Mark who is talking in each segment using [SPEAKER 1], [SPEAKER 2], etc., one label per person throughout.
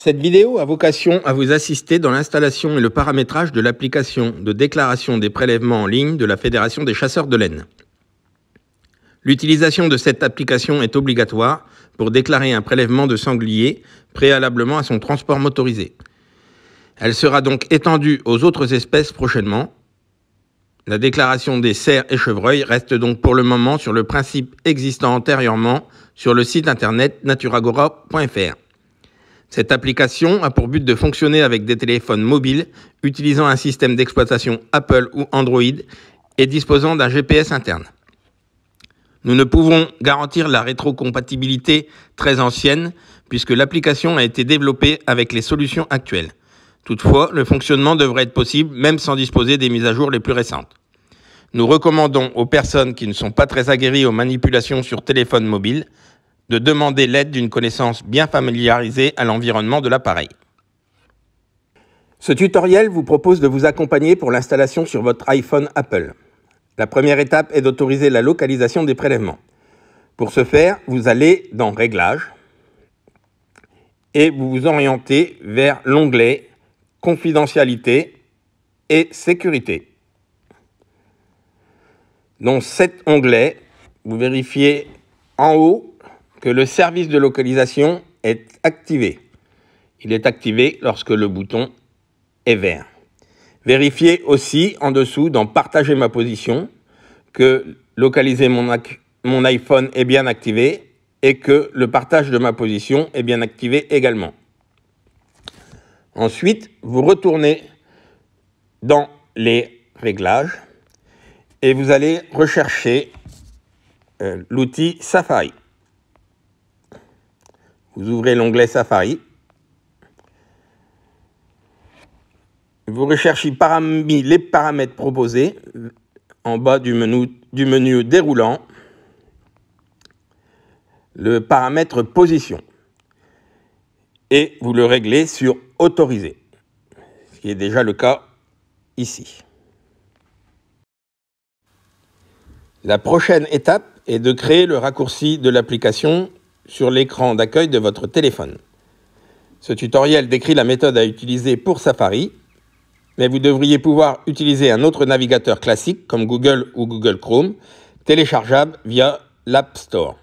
[SPEAKER 1] Cette vidéo a vocation à vous assister dans l'installation et le paramétrage de l'application de déclaration des prélèvements en ligne de la Fédération des chasseurs de laine. L'utilisation de cette application est obligatoire pour déclarer un prélèvement de sanglier préalablement à son transport motorisé. Elle sera donc étendue aux autres espèces prochainement. La déclaration des cerfs et chevreuils reste donc pour le moment sur le principe existant antérieurement sur le site internet naturagora.fr. Cette application a pour but de fonctionner avec des téléphones mobiles utilisant un système d'exploitation Apple ou Android et disposant d'un GPS interne. Nous ne pouvons garantir la rétrocompatibilité très ancienne puisque l'application a été développée avec les solutions actuelles. Toutefois, le fonctionnement devrait être possible même sans disposer des mises à jour les plus récentes. Nous recommandons aux personnes qui ne sont pas très aguerries aux manipulations sur téléphone mobile de demander l'aide d'une connaissance bien familiarisée à l'environnement de l'appareil. Ce tutoriel vous propose de vous accompagner pour l'installation sur votre iPhone Apple. La première étape est d'autoriser la localisation des prélèvements. Pour ce faire, vous allez dans Réglages et vous vous orientez vers l'onglet Confidentialité et Sécurité. Dans cet onglet, vous vérifiez en haut que le service de localisation est activé. Il est activé lorsque le bouton est vert. Vérifiez aussi en dessous dans Partager ma position que localiser mon iPhone est bien activé et que le partage de ma position est bien activé également. Ensuite, vous retournez dans les réglages et vous allez rechercher l'outil Safari. Vous ouvrez l'onglet Safari. Vous recherchez parmi les paramètres proposés, en bas du menu déroulant, le paramètre position. Et vous le réglez sur Autoriser, ce qui est déjà le cas ici. La prochaine étape est de créer le raccourci de l'application sur l'écran d'accueil de votre téléphone. Ce tutoriel décrit la méthode à utiliser pour Safari, mais vous devriez pouvoir utiliser un autre navigateur classique comme Google ou Google Chrome, téléchargeable via l'App Store.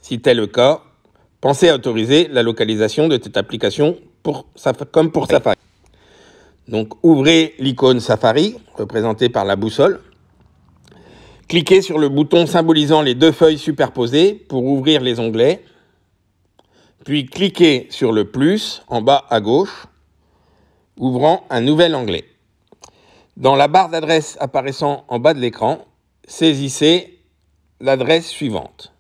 [SPEAKER 1] Si tel est le cas, pensez à autoriser la localisation de cette application comme pour Safari. Donc ouvrez l'icône Safari, représentée par la boussole. Cliquez sur le bouton symbolisant les deux feuilles superposées pour ouvrir les onglets. Puis cliquez sur le plus en bas à gauche, ouvrant un nouvel onglet. Dans la barre d'adresse apparaissant en bas de l'écran, saisissez l'adresse suivante: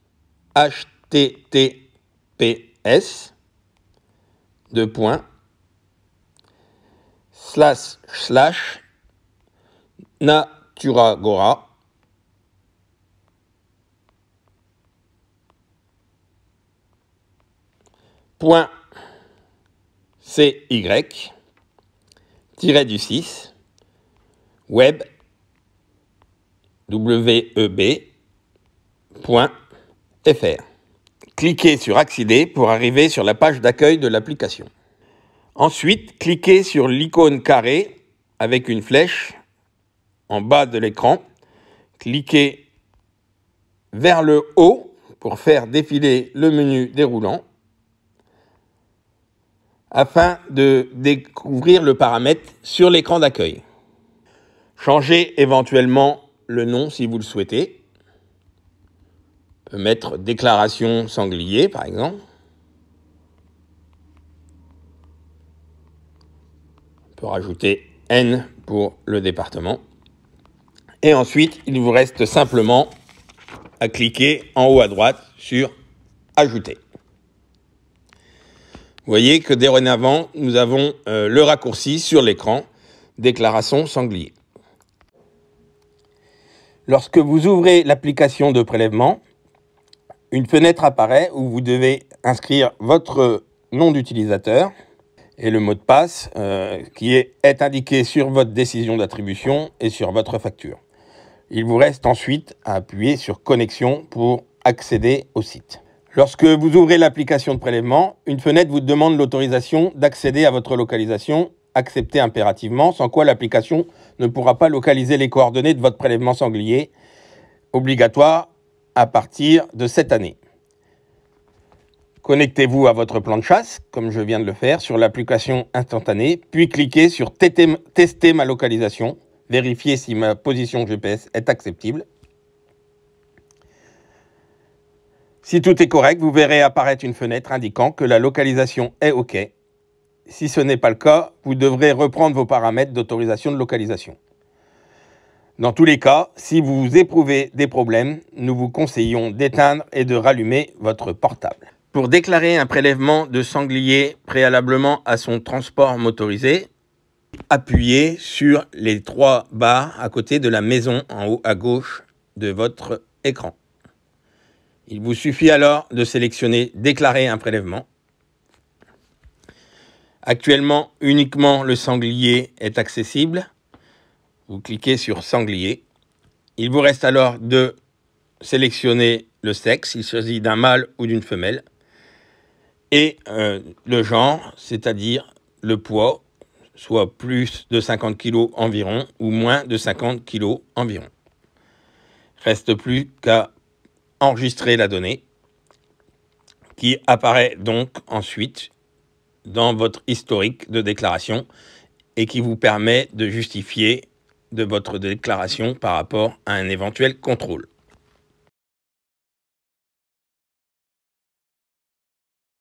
[SPEAKER 1] naturagora.cy-6 web web.fr. Cliquez sur Accéder pour arriver sur la page d'accueil de l'application. Ensuite, cliquez sur l'icône carré avec une flèche en bas de l'écran. Cliquez vers le haut pour faire défiler le menu déroulant afin de découvrir le paramètre sur l'écran d'accueil. Changez éventuellement le nom si vous le souhaitez. On peut mettre déclaration sanglier par exemple. On peut rajouter N pour le département. Et ensuite, il vous reste simplement à cliquer en haut à droite sur Ajouter. Vous voyez que dorénavant, nous avons le raccourci sur l'écran déclaration sanglier. Lorsque vous ouvrez l'application de prélèvement, une fenêtre apparaît où vous devez inscrire votre nom d'utilisateur et le mot de passe qui est indiqué sur votre décision d'attribution et sur votre facture. Il vous reste ensuite à appuyer sur Connexion pour accéder au site. Lorsque vous ouvrez l'application de prélèvement, une fenêtre vous demande l'autorisation d'accéder à votre localisation. Acceptez impérativement, sans quoi l'application ne pourra pas localiser les coordonnées de votre prélèvement sanglier, obligatoire à partir de cette année. Connectez-vous à votre plan de chasse, comme je viens de le faire, sur l'application instantanée, puis cliquez sur « Tester ma localisation », vérifiez si ma position GPS est acceptable. Si tout est correct, vous verrez apparaître une fenêtre indiquant que la localisation est OK. Si ce n'est pas le cas, vous devrez reprendre vos paramètres d'autorisation de localisation. Dans tous les cas, si vous éprouvez des problèmes, nous vous conseillons d'éteindre et de rallumer votre portable. Pour déclarer un prélèvement de sanglier préalablement à son transport motorisé, appuyez sur les 3 barres à côté de la maison en haut à gauche de votre écran. Il vous suffit alors de sélectionner « Déclarer un prélèvement ». Actuellement, uniquement le sanglier est accessible. Vous cliquez sur « Sanglier ». Il vous reste alors de sélectionner le sexe, il s'agit d'un mâle ou d'une femelle, et le genre, c'est-à-dire le poids, soit plus de 50 kg environ ou moins de 50 kg environ. Reste plus qu'à enregistrer la donnée qui apparaît donc ensuite dans votre historique de déclaration et qui vous permet de justifier de votre déclaration par rapport à un éventuel contrôle.